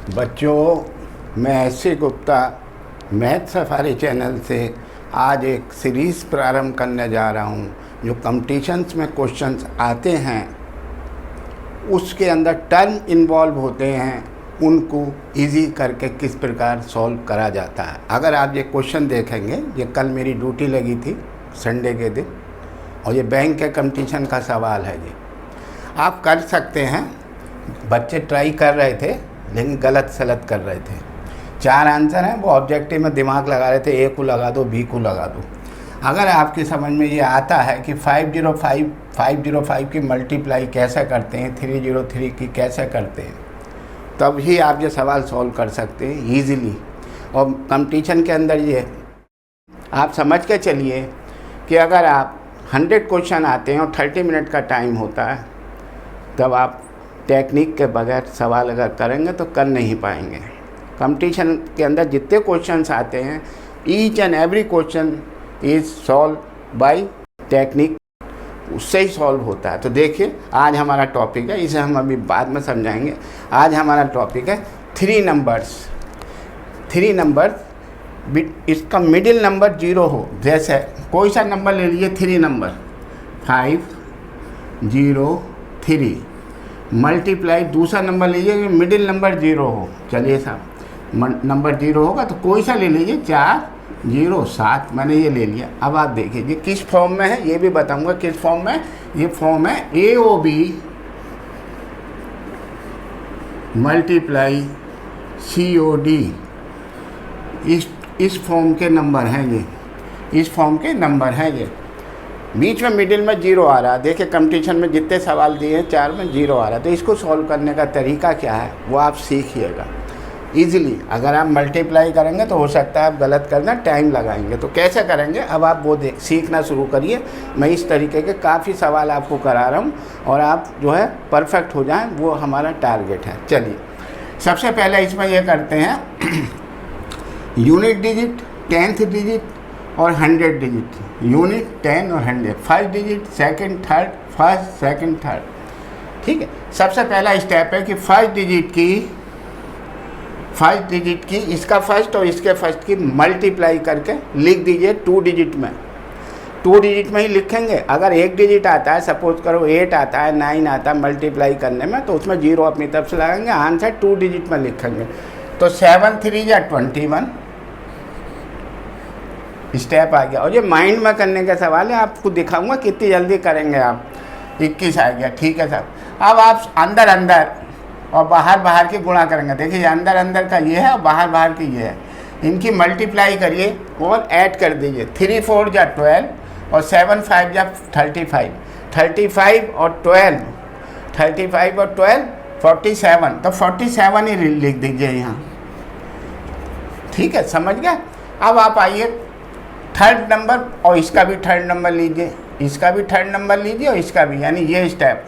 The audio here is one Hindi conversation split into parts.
बच्चों, मैं SC. Gupta math safari channel से आज एक सीरीज़ प्रारंभ करने जा रहा हूँ। जो कॉम्पिटिशन्स में क्वेश्चंस आते हैं उसके अंदर टर्म इन्वॉल्व होते हैं, उनको इजी करके किस प्रकार सॉल्व करा जाता है। अगर आप ये क्वेश्चन देखेंगे, ये कल मेरी ड्यूटी लगी थी संडे के दिन, और ये बैंक के कॉम्पिटिशन का सवाल है। ये आप कर सकते हैं। बच्चे ट्राई कर रहे थे लेकिन गलत सलत कर रहे थे। 4 आंसर हैं, वो ऑब्जेक्टिव में दिमाग लगा रहे थे, ए को लगा दो, बी को लगा दो। अगर आपकी समझ में ये आता है कि 505 की मल्टीप्लाई कैसे करते हैं, 303 की कैसे करते हैं, तब ही आप ये सवाल सॉल्व कर सकते हैं ईज़िली। और कंपटीशन के अंदर ये आप समझ के चलिए कि अगर आप 100 क्वेश्चन आते हैं और 30 मिनट का टाइम होता है, तब आप टेक्निक के बगैर सवाल अगर करेंगे तो कर नहीं पाएंगे। कंपटीशन के अंदर जितने क्वेश्चंस आते हैं, each and every question is solve by technique, उससे ही सॉल्व होता है। तो देखिए, आज हमारा टॉपिक है, इसे हम अभी बाद में समझाएंगे। आज हमारा टॉपिक है 3 नंबर्स। 3 नंबर्स, इसका मिडिल नंबर 0 हो। जैसे कोई सा नंबर ले लीजिए, 3 नंबर 503 मल्टीप्लाई दूसरा नंबर लीजिए, मिडिल नंबर 0 हो। चलिए साहब, नंबर 0 होगा तो कोई सा ले लीजिए, 407, मैंने ये ले लिया। अब आप देखिए ये किस फॉर्म में है, ये भी बताऊंगा किस फॉर्म में। ये फॉर्म है AOB मल्टीप्लाई COD। इस फॉर्म के नंबर हैं ये, इस फॉर्म के नंबर हैं ये। बीच में मिडिल में 0 आ रहा है। देखिए कंपटीशन में जितने सवाल दिए हैं 4 में 0 आ रहा है। तो इसको सॉल्व करने का तरीका क्या है वो आप सीखिएगा ईजिली। अगर आप मल्टीप्लाई करेंगे तो हो सकता है आप गलत करना, टाइम लगाएंगे। तो कैसे करेंगे अब आप वो सीखना शुरू करिए। मैं इस तरीके के काफ़ी सवाल आपको करा रहा हूँ और आप जो है परफेक्ट हो जाएं, वो हमारा टारगेट है। चलिए सबसे पहले इसमें ये करते हैं यूनिट डिजिट, 10th डिजिट और 100 डिजिट। यूनिट, 10 और 100, first digit, second, third, first, second, third. ठीक है, सबसे पहला स्टेप है कि फर्स्ट डिजिट की इसका फर्स्ट और इसके फर्स्ट की मल्टीप्लाई करके लिख दीजिए 2 डिजिट में। 2 डिजिट में ही लिखेंगे। अगर 1 डिजिट आता है, सपोज करो 8 आता है, 9 आता है मल्टीप्लाई करने में, तो उसमें 0 अपनी तरफ से लगाएंगे, आंसर 2 डिजिट में लिखेंगे। तो 7 3 या 21 स्टेप आ गया। और ये माइंड में करने का सवाल है, आपको दिखाऊंगा कितनी जल्दी करेंगे आप। 21 आ गया, ठीक है साहब। अब आप अंदर अंदर और बाहर बाहर की गुणा करेंगे। देखिए अंदर अंदर का ये है और बाहर बाहर की ये है, इनकी मल्टीप्लाई करिए और ऐड कर दीजिए। 3 4 या 12 और 7 5 या 35। 35 और 12 47, तो 47 ही लिख दीजिए यहाँ। ठीक है, समझ गए। अब आप आइए थर्ड नंबर, और इसका भी थर्ड नंबर लीजिए, इसका भी थर्ड नंबर लीजिए और इसका भी, यानी ये स्टेप,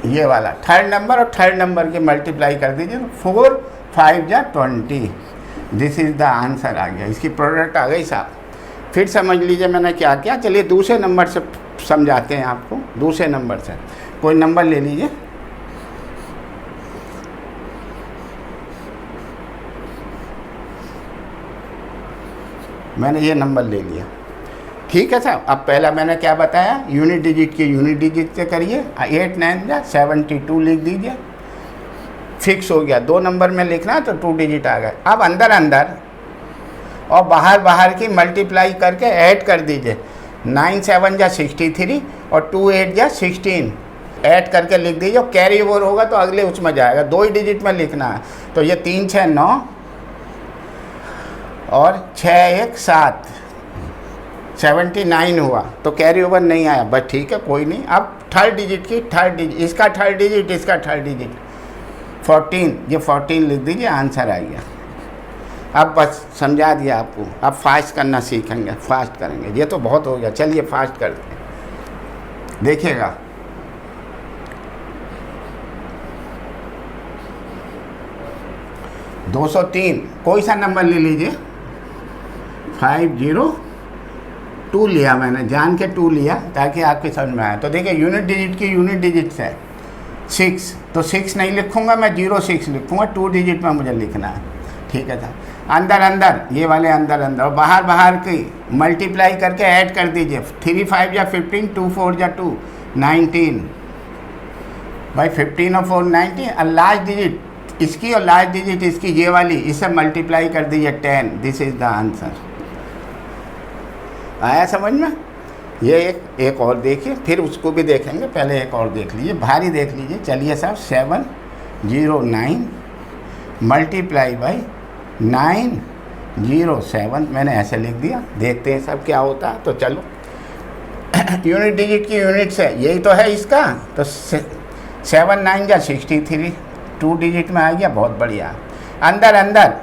ये वाला थर्ड नंबर और थर्ड नंबर की मल्टीप्लाई कर दीजिए। 4 5 या 20, दिस इज़ द आंसर आ गया। इसकी प्रोडक्ट आ गई साहब। फिर समझ लीजिए मैंने क्या किया। चलिए दूसरे नंबर से समझाते हैं आपको। दूसरे नंबर से कोई नंबर ले लीजिए। मैंने ये नंबर ले लिया, ठीक है साहब। अब पहला मैंने क्या बताया, यूनिट डिजिट की यूनिट डिजिट से करिए। 8 9 या 72 लिख दीजिए, फिक्स हो गया। 2 नंबर में लिखना तो 2 डिजिट आ गए। अब अंदर अंदर और बाहर बाहर की मल्टीप्लाई करके ऐड कर दीजिए। 9 7 या 63 और 2 8 या 16 ऐड करके लिख दीजिए। और कैरी ओवर होगा तो अगले उसमें जाएगा। 2 ही डिजिट में लिखना है। तो ये 3 6 9 और 6 1 7, 79 हुआ। तो कैरी ओवर नहीं आया, बस ठीक है, कोई नहीं। अब थर्ड डिजिट की थर्ड डिजिट, इसका थर्ड डिजिट, इसका थर्ड डिजिट 14, ये 14 लिख दीजिए, आंसर आ गया। अब बस समझा दिया आपको। अब फास्ट करना सीखेंगे, फास्ट करेंगे। ये तो बहुत हो गया, चलिए फास्ट करते हैं। देखिएगा, दो 203 कोई सा नंबर ले लीजिए। 502 लिया मैंने, जान के 2 लिया ताकि आपके समझ में आए। तो देखिए यूनिट डिजिट की यूनिट डिजिट से 6, तो 6 नहीं लिखूँगा मैं, 06 लिखूँगा, 2 डिजिट में मुझे लिखना है। ठीक है था, अंदर अंदर ये वाले अंदर अंदर, और बाहर बाहर की मल्टीप्लाई करके ऐड कर दीजिए। 3 5 या 15, 2 4 या 2 19 भाई, 15 और 4 19, और लास्ट डिजिट इसकी और लास्ट डिजिट इसकी ये वाली, इसे मल्टीप्लाई कर दीजिए 10। This is the answer. आया समझ में? ये एक और देखिए, फिर उसको भी देखेंगे, पहले एक और देख लीजिए, भारी देख लीजिए। चलिए साहब, 709 मल्टीप्लाई बाई 907, मैंने ऐसे लिख दिया। देखते हैं सब क्या होता है। तो चलो यूनिट डिजिट की यूनिट्स है, यही तो है इसका। तो 7 9 या 63, 2 डिजिट में आ गया, बहुत बढ़िया। अंदर अंदर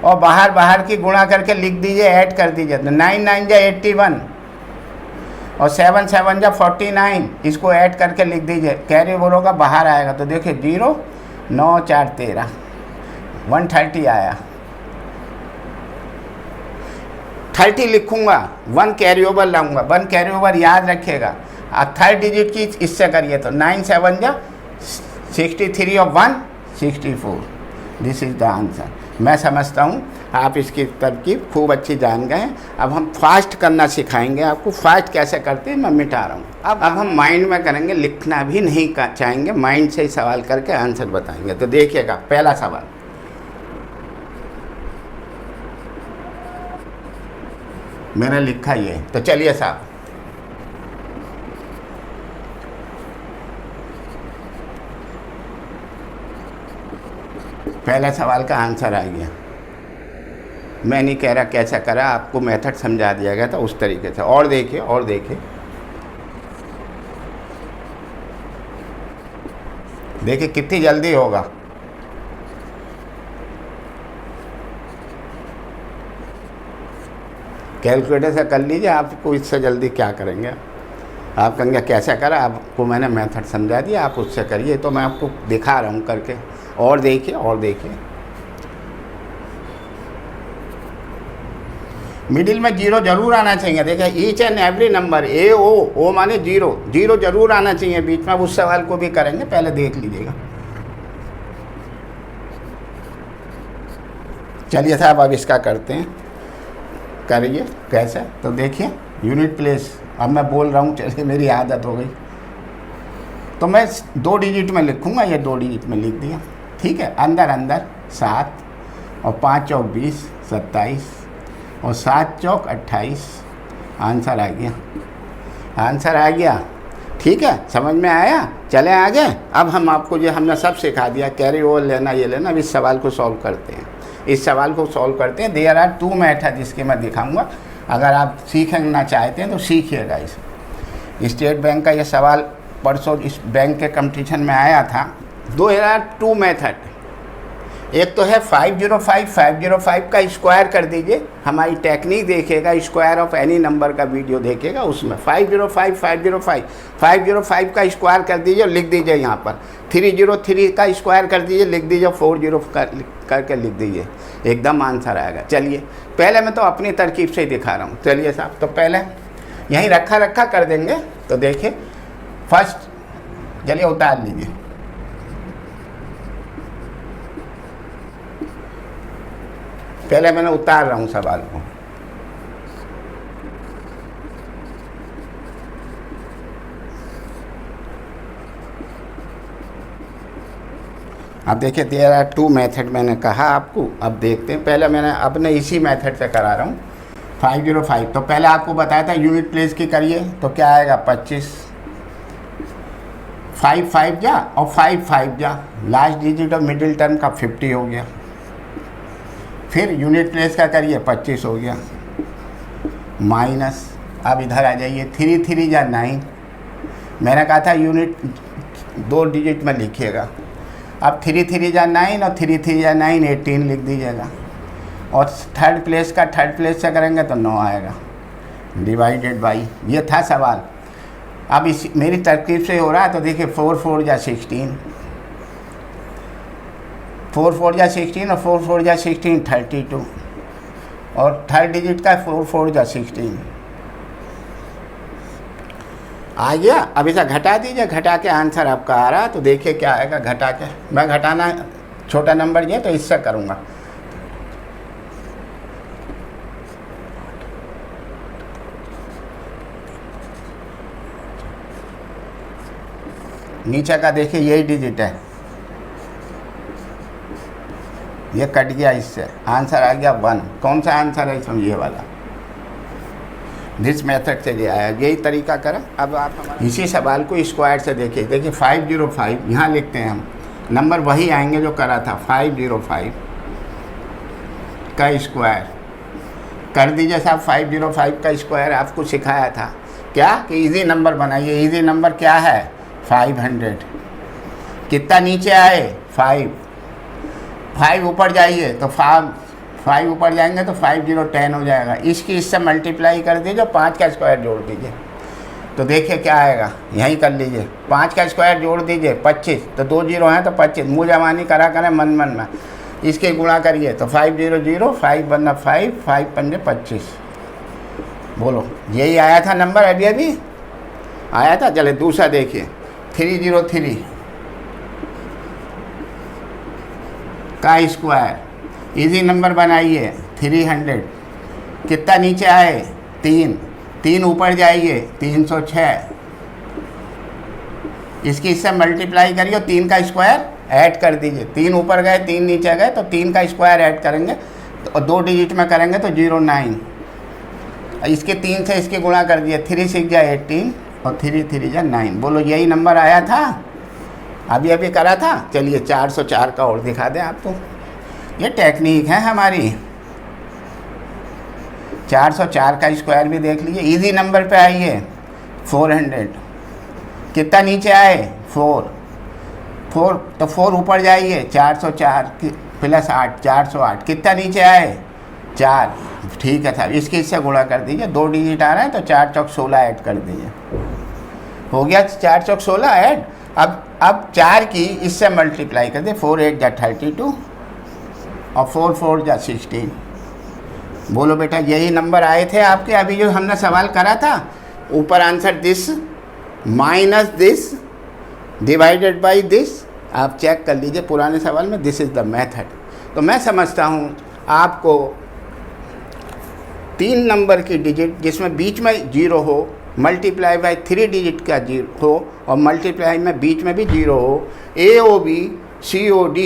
और बाहर बाहर की गुणा करके लिख दीजिए, ऐड कर दीजिए। तो 9 9 या 81 और 7 7 या 49, इसको ऐड करके लिख दीजिए। कैरी ओवर होगा, बाहर आएगा। तो देखिए 0 9 4 13, 130 आया। 30 लिखूंगा, 1 कैरी ओवर लाऊंगा, 1 कैरी ओवर याद रखिएगा। थर्ड डिजिट की इससे करिए, तो 9 7 या 63 और 1 64। This is the answer. मैं समझता हूँ आप इसकी तरकीब खूब अच्छी जान गए। अब हम फास्ट करना सिखाएंगे आपको। फास्ट कैसे करते हैं मैं मिटा रहा हूँ। अब हम माइंड में करेंगे, लिखना भी नहीं चाहेंगे, माइंड से ही सवाल करके आंसर बताएंगे। तो देखिएगा पहला सवाल, मैंने लिखा ये। तो चलिए साहब, पहले सवाल का आंसर आ गया। मैं नहीं कह रहा कैसा करा, आपको मेथड समझा दिया गया था उस तरीके से। और देखिए, और देखिए, देखिए कितनी जल्दी होगा। कैलकुलेटर से कर लीजिए, आपको इससे जल्दी क्या करेंगे। आप कहेंगे कैसे करा, आपको मैंने मेथड समझा दिया, आप उससे करिए। तो मैं आपको दिखा रहा हूँ करके। और देखिए, और देखिए, मिडिल में 0 जरूर आना चाहिए। देखिए ईच एंड एवरी नंबर, ए ओ माने 0 जरूर आना चाहिए बीच में। अब उस सवाल को भी करेंगे, पहले देख लीजिएगा। चलिए साहब, अब इसका करते हैं, करिए कैसे। तो देखिए यूनिट प्लेस, अब मैं बोल रहा हूँ, चलिए मेरी आदत हो गई। तो मैं 2 डिजिट में लिखूँगा, ये 2 डिजिट में लिख दिया। ठीक है, अंदर अंदर 7 और 5 चौक 20 27 और 7 चौक 28। आंसर आ गया, आंसर आ गया। ठीक है, समझ में आया? चले आगे। अब हम आपको जो हमने सब सिखा दिया, कैरी ओवर लेना, ये लेना। अब इस सवाल को सॉल्व करते हैं, इस सवाल को सॉल्व करते हैं। देयर आर 2 मेथड जिसके मैं दिखाऊंगा। अगर आप सीखना चाहते हैं तो सीखिएगा इसे। स्टेट बैंक का ये सवाल परसों इस बैंक के कंपटीशन में आया था। 2 मेथड, एक तो है 505 का स्क्वायर कर दीजिए। हमारी टेक्निक देखिएगा, स्क्वायर ऑफ एनी नंबर का वीडियो देखिएगा, उसमें 505 का स्क्वायर कर दीजिए और लिख दीजिए यहाँ पर। 303 का स्क्वायर कर दीजिए, लिख दीजिए। 40 करके लिख दीजिए, एकदम आंसर आएगा। चलिए पहले मैं तो अपनी तरकीब से ही दिखा रहा हूँ। चलिए साहब, तो पहले यहीं रखा कर देंगे। तो देखिए फर्स्ट, चलिए उतार लीजिए। पहले मैंने उतार रहा हूँ सवाल को। अब देखिए देयर आर 2 मेथड मैंने कहा आपको। अब देखते हैं, पहले मैंने अपने इसी मेथड से करा रहा हूँ। 505, तो पहले आपको बताया था यूनिट प्लेस की करिए, तो क्या आएगा 25। 5 जा और 5 जा, लास्ट डिजिट और मिडिल टर्म का 50 हो गया। फिर यूनिट प्लेस का करिए, 25 हो गया। माइनस, अब इधर आ जाइए, 3 जा 9। मैंने कहा था यूनिट 2 डिजिट में लिखिएगा। अब 3 जा 9 और 3 जा 9, 18 लिख दीजिएगा। और थर्ड प्लेस से करेंगे तो 9 आएगा, डिवाइडेड बाई। ये था सवाल। अब इस मेरी तरकीब से हो रहा है। तो देखिए 4 जा 16, 4 जा 16 और 4 जा 16 32, और थर्ड डिजिट का 4 जा 16। आ गया। अब इसे घटा दीजिए, घटा के आंसर आपका आ रहा, तो देखिए क्या आएगा घटा के। मैं घटाना छोटा नंबर ये तो इससे करूँगा। नीचे का देखिए यही डिजिट है, ये कट गया, इससे आंसर आ गया 1। कौन सा आंसर है इसमें? ये वाला। दिस मेथड से दिया है, यही तरीका करें। अब आप इसी सवाल को स्क्वायर से देखिए। देखिए 505 यहाँ लिखते हैं हम, नंबर वही आएंगे जो करा था। 505 का स्क्वायर कर दीजिए साहब। 505 का स्क्वायर आपको सिखाया था क्या कि इजी नंबर बनाइए। इजी नंबर क्या है? 500। कितना नीचे आए? 5 ऊपर जाइए तो 5 ऊपर जाएंगे तो 5010 हो जाएगा। इसकी इससे मल्टीप्लाई कर दीजिए, 5 का स्क्वायर जोड़ दीजिए, तो देखिए क्या आएगा। यहीं कर लीजिए, 5 का स्क्वायर जोड़ दीजिए 25, तो 2 जीरो हैं तो 25। मुँह जवानी करा करें मन में। इसके गुणा करिए तो 500, 5 बनना 5, 5 पंजे 25। बोलो यही आया था नंबर, अभी अभी आया था। चले दूसरा देखिए, 303 का स्क्वायर। इजी नंबर बनाइए। 300 कितना नीचे आए? 3 ऊपर जाइए 306। इसकी इससे मल्टीप्लाई करिए, 3 का स्क्वायर ऐड कर दीजिए। 3 ऊपर गए 3 नीचे गए तो 3 का स्क्वायर ऐड करेंगे तो 2 डिजिट में करेंगे तो 09। इसके 3 से इसके गुणा कर दिए, 3 6 जा 18 और 3 3 जा 9। बोलो यही नंबर आया था, अभी अभी करा था। चलिए 404 का और दिखा दें आपको। ये टेक्निक है हमारी। 404 का स्क्वायर भी देख लीजिए। इजी नंबर पे आइए। 400 कितना नीचे आए? 4 तो 4 ऊपर जाइए 404 प्लस 8 408। कितना नीचे आए? 4। ठीक है साहब, इसके इससे गुणा कर दीजिए। 2 डिजिट आ रहा है तो 4 चौक 16 ऐड कर दीजिए। हो गया 4 चौक 16 ऐड। अब 4 की इससे मल्टीप्लाई कर दे। 4 8 जा 32 और 4 4 जा 16। बोलो बेटा यही नंबर आए थे आपके अभी जो हमने सवाल करा था। ऊपर answer this minus this divided by this. आप चेक कर लीजिए पुराने सवाल में, दिस इज़ द मेथड। तो मैं समझता हूँ आपको 3 नंबर की डिजिट जिसमें बीच में 0 हो, मल्टीप्लाई बाय 3 डिजिट का 0 हो और मल्टीप्लाई में बीच में भी 0 हो। AOB COD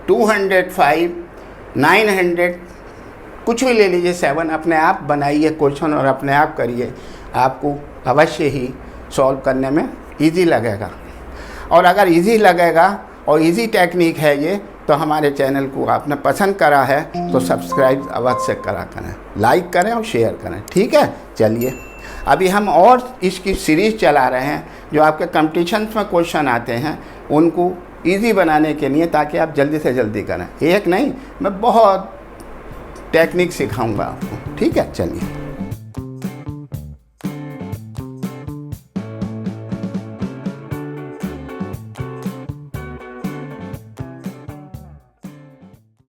205 900 कुछ भी ले लीजिए 7। अपने आप बनाइए क्वेश्चन और अपने आप करिए, आपको अवश्य ही सॉल्व करने में इजी लगेगा। और अगर इजी लगेगा और इजी टेक्निक है ये, तो हमारे चैनल को आपने पसंद करा है तो सब्सक्राइब अवश्य करा करें, लाइक करें और शेयर करें। ठीक है, चलिए अभी हम और इसकी सीरीज़ चला रहे हैं जो आपके कंपटीशन्स में क्वेश्चन आते हैं उनको इजी बनाने के लिए, ताकि आप जल्दी से जल्दी करें। एक नहीं, मैं बहुत टेक्निक सिखाऊंगा आपको। ठीक है, चलिए।